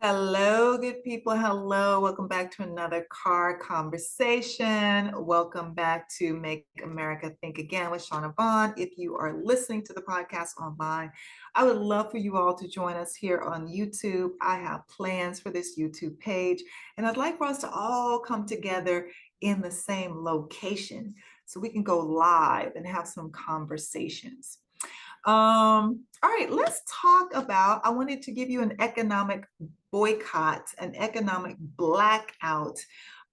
Hello, good people. Hello. Welcome back to another car conversation. Welcome back to Make America Think Again with Shanavonn. If you are listening to the podcast online, I would love for you all to join us here on YouTube. I have plans for this YouTube page, and I'd like for us to all come together in the same location so we can go live and have some conversations. All right, let's talk about, I wanted to give you an economic boycott, an economic blackout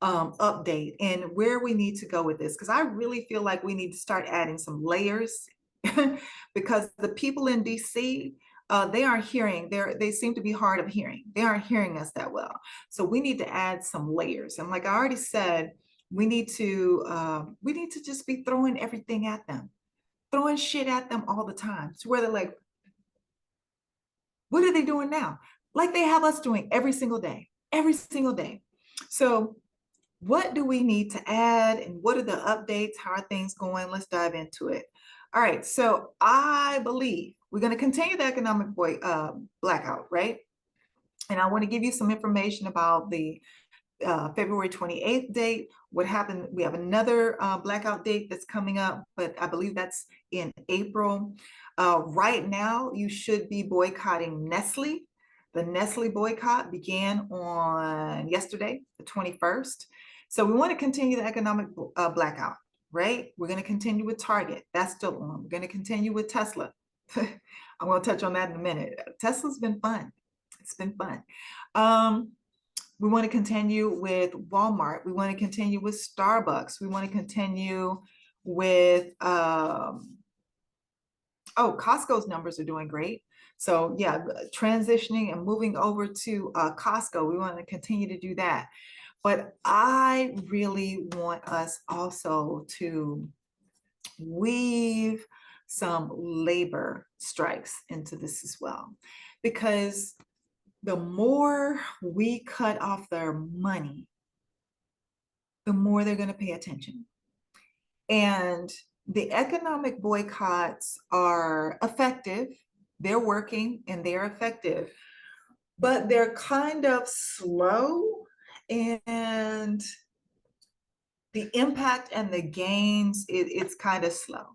update and where we need to go with this, because I really feel like we need to start adding some layers because the people in DC, they aren't hearing, they seem to be hard of hearing. They aren't hearing us that well. So we need to add some layers. And like I already said, we need to just be throwing everything at them, throwing shit at them all the time. So where they're like, what are they doing now? Like they have us doing every single day, every single day. So what do we need to add and what are the updates? How are things going? Let's dive into it. All right, so I believe we're going to continue the economic blackout, right? And I want to give you some information about the February 28th date. What happened? We have another blackout date that's coming up, but I believe that's in April. Right now, you should be boycotting Nestle. The Nestle boycott began on yesterday, the 21st. So we want to continue the economic blackout, right? We're going to continue with Target. That's still on. We're going to continue with Tesla. I'm going to touch on that in a minute. Tesla's been fun. It's been fun. We want to continue with Walmart. We want to continue with Starbucks. We want to continue with, Costco's numbers are doing great. So yeah, transitioning and moving over to Costco, we want to continue to do that. But I really want us also to weave some labor strikes into this as well, because the more we cut off their money, the more they're going to pay attention. And the economic boycotts are effective. They're working and they're effective, but they're kind of slow, and the impact and the gains, it's kind of slow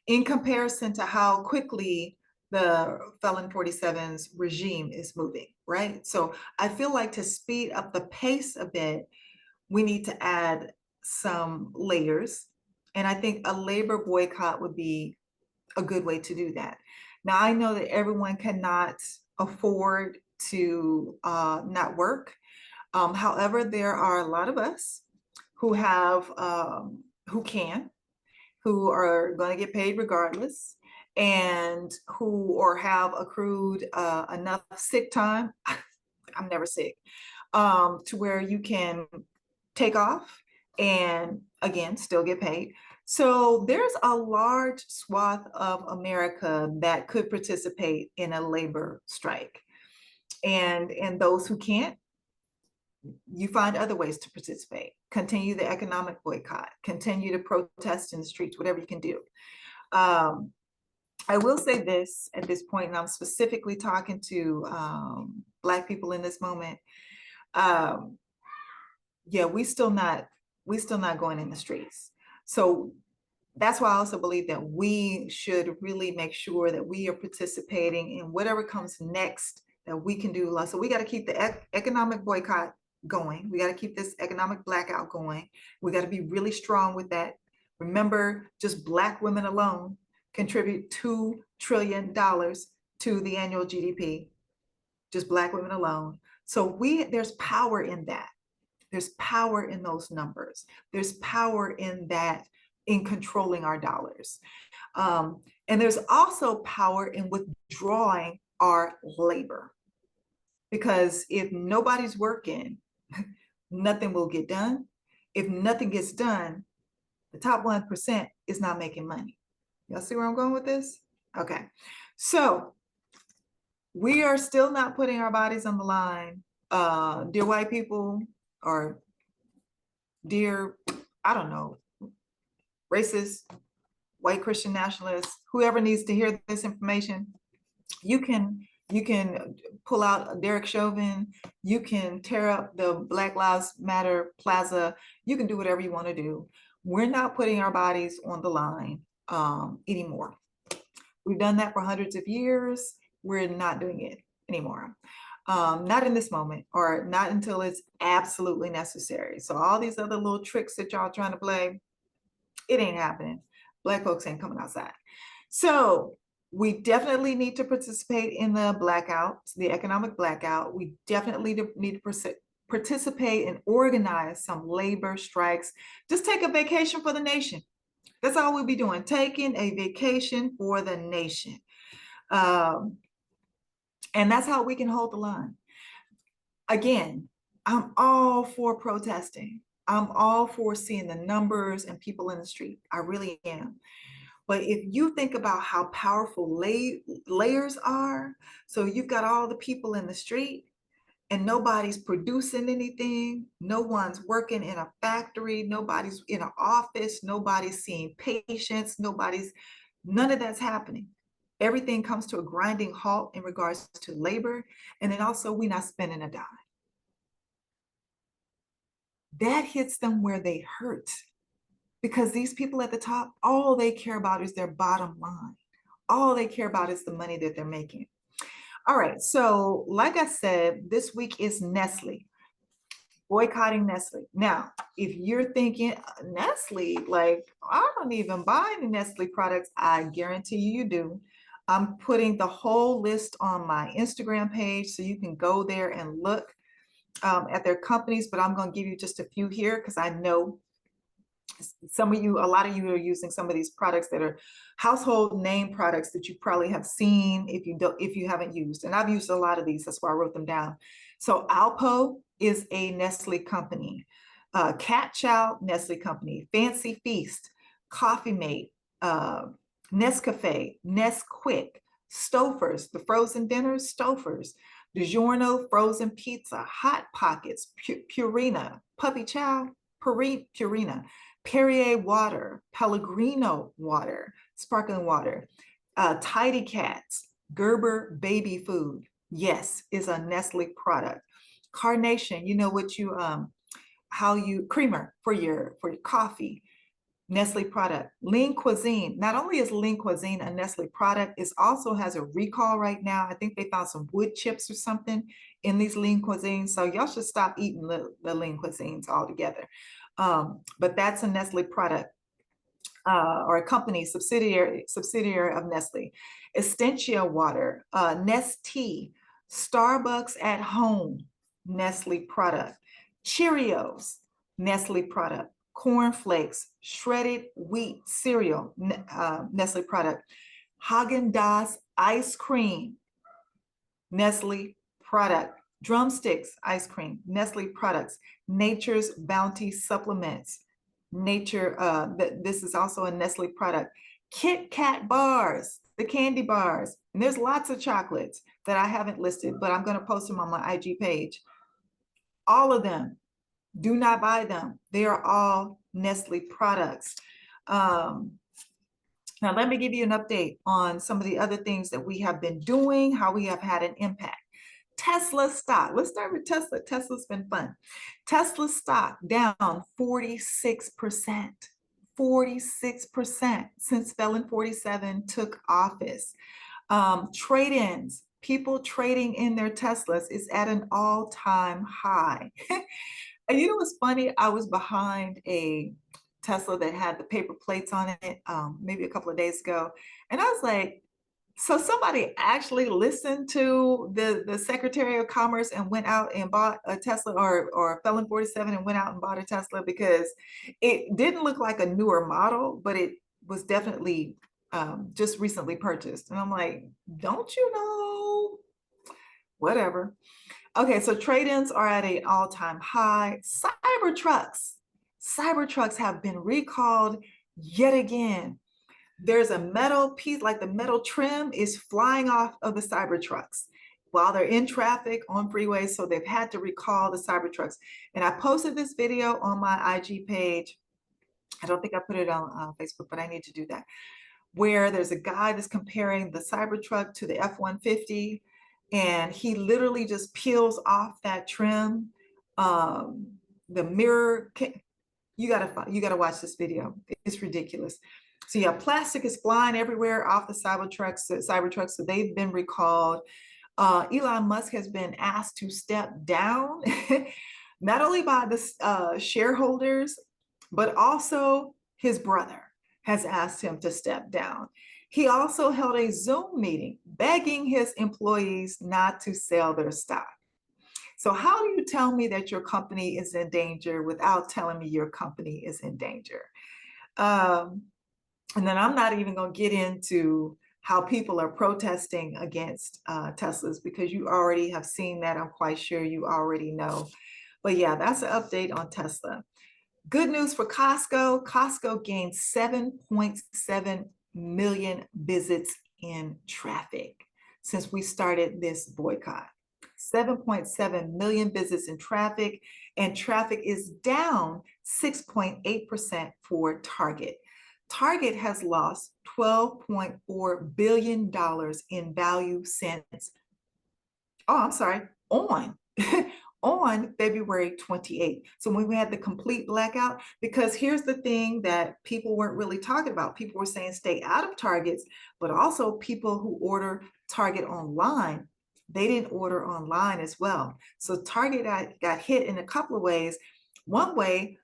in comparison to how quickly the Felon 47's regime is moving, right? So I feel like to speed up the pace a bit, we need to add some layers. And I think a labor boycott would be a good way to do that. Now, I know that everyone cannot afford to not work. However, there are a lot of us who have, who are going to get paid regardless, and who or have accrued enough sick time. I'm never sick, to where you can take off and again still get paid. So there's a large swath of America that could participate in a labor strike, and those who can't, you find other ways to participate. Continue the economic boycott, continue to protest in the streets, whatever you can do. I will say this at this point, and I'm specifically talking to Black people in this moment. Yeah, we still not going in the streets. So that's why I also believe that we should really make sure that we are participating in whatever comes next that we can do. So we got to keep the economic boycott going. We got to keep this economic blackout going. We got to be really strong with that. Remember, just Black women alone contribute $2 trillion to the annual GDP, just Black women alone. So there's power in that. There's power in those numbers. There's power in that, in controlling our dollars. And there's also power in withdrawing our labor. Because if nobody's working, nothing will get done. If nothing gets done, the top 1% is not making money. Y'all see where I'm going with this? Okay. So we are still not putting our bodies on the line. Dear white people, or dear, I don't know, racist, white Christian nationalists, whoever needs to hear this information, you can You can pull out Derek Chauvin. You can tear up the Black Lives Matter Plaza. You can do whatever you want to do. We're not putting our bodies on the line anymore. We've done that for hundreds of years. We're not doing it anymore. Not in this moment, or not until it's absolutely necessary. So all these other little tricks that y'all trying to play, it ain't happening. Black folks ain't coming outside. So we definitely need to participate in the blackout, the economic blackout. We definitely need to participate and organize some labor strikes. Just take a vacation for the nation. That's all we'll be doing, taking a vacation for the nation. And that's how we can hold the line. Again, I'm all for protesting. I'm all for seeing the numbers and people in the street. I really am. But if you think about how powerful layers are, so you've got all the people in the street and nobody's producing anything, no one's working in a factory, nobody's in an office, nobody's seeing patients, none of that's happening. Everything comes to a grinding halt in regards to labor. And then also we're not spending a dime. That hits them where they hurt, because these people at the top, all they care about is their bottom line. All they care about is the money that they're making. All right, so like I said, this week is Nestle, boycotting Nestle. Now, if you're thinking, Nestle, like, I don't even buy any Nestle products, I guarantee you do. I'm putting the whole list on my Instagram page, so you can go there and look at their companies, but I'm going to give you just a few here because I know a lot of you are using some of these products that are household name products that you probably have seen if you haven't used. And I've used a lot of these, that's why I wrote them down. So Alpo is a Nestle company. Cat Chow, Nestle company. Fancy Feast, Coffee Mate, Nescafe, Nesquik, Stouffer's, the frozen dinners, Stouffer's, DiGiorno frozen pizza, Hot Pockets, Purina, Puppy Chow, Purina, Perrier water, Pellegrino water, sparkling water, Tidy Cats, Gerber baby food, yes, is a Nestle product. Carnation, you know what you creamer for your coffee, Nestle product. Lean Cuisine, not only is Lean Cuisine a Nestle product, it also has a recall right now. I think they found some wood chips or something in these Lean Cuisines, so y'all should stop eating the Lean Cuisines altogether. But that's a Nestle product, or a company subsidiary of Nestle. Essentia water, Nestea, Starbucks at home, Nestle product. Cheerios, Nestle product. Corn Flakes, shredded wheat cereal, Nestle product. Haagen-Dazs ice cream, Nestle product. Drumsticks ice cream, Nestle products. Nature's Bounty supplements, this is also a Nestle product. Kit Kat bars, the candy bars, and there's lots of chocolates that I haven't listed, but I'm going to post them on my IG page. All of them, do not buy them. They are all Nestle products. Now, let me give you an update on some of the other things that we have been doing, how we have had an impact. Tesla stock. Let's start with Tesla. Tesla's been fun. Tesla stock down 46%. 46% since Felon 47 took office. Trade-ins, people trading in their Teslas is at an all-time high. And you know what's funny? I was behind a Tesla that had the paper plates on it maybe a couple of days ago. And I was like, so somebody actually listened to the Secretary of Commerce and went out and bought a Tesla, or Felon 47 and went out and bought a Tesla, because it didn't look like a newer model, but it was definitely just recently purchased. And I'm like, don't you know? Whatever. Okay, so trade-ins are at an all-time high. Cybertrucks have been recalled yet again. There's a metal piece, like the metal trim is flying off of the Cybertrucks while they're in traffic on freeways, so they've had to recall the Cybertrucks. And I posted this video on my IG page. I don't think I put it on Facebook, but I need to do that, where there's a guy that's comparing the Cybertruck to the F-150. and he literally just peels off that trim. The mirror, you gotta watch this video. It's ridiculous. So yeah, plastic is flying everywhere off the Cybertrucks. So they've been recalled. Elon Musk has been asked to step down, not only by the shareholders, but also his brother has asked him to step down. He also held a Zoom meeting begging his employees not to sell their stock. So how do you tell me that your company is in danger without telling me your company is in danger? And then I'm not even going to get into how people are protesting against Teslas, because you already have seen that. I'm quite sure you already know. But yeah, that's an update on Tesla. Good news for Costco. Costco gained 7.7 million visits in traffic since we started this boycott. 7.7 million visits in traffic, and traffic is down 6.8% for Target. Target has lost $12.4 billion in value since, on on February 28th. So when we had the complete blackout, because here's the thing that people weren't really talking about. People were saying stay out of Targets, but also people who order Target online, they didn't order online as well. So Target got hit in a couple of ways. One way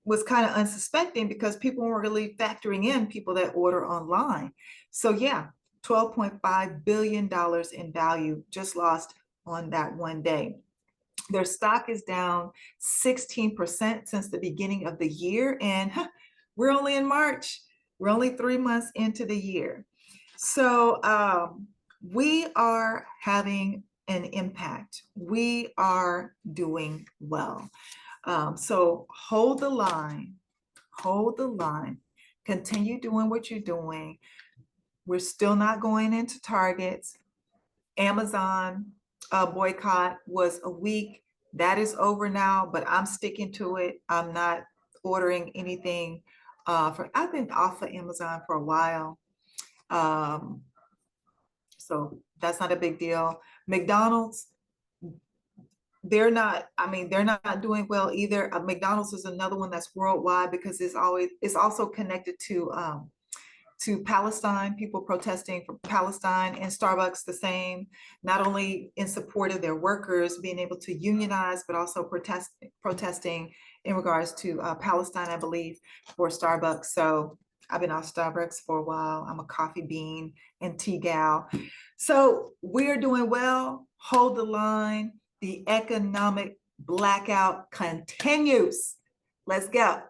was kind of unsuspecting because people weren't really factoring in people that order online. So yeah, $12.5 billion in value just lost on that one day. Their stock is down 16% since the beginning of the year, and we're only in March. We're only 3 months into the year. So we are having an impact. We are doing well. So hold the line, continue doing what you're doing. We're still not going into Targets. Amazon boycott was a week. That is over now, but I'm sticking to it. I'm not ordering anything I've been off of Amazon for a while. So that's not a big deal. McDonald's, they're not doing well either. McDonald's is another one that's worldwide because it's also connected to Palestine, people protesting for Palestine, and Starbucks the same, not only in support of their workers being able to unionize, but also protesting in regards to Palestine, I believe, for Starbucks. So I've been off Starbucks for a while. I'm a coffee bean and tea gal. So we're doing well. Hold the line. The economic blackout continues. Let's go.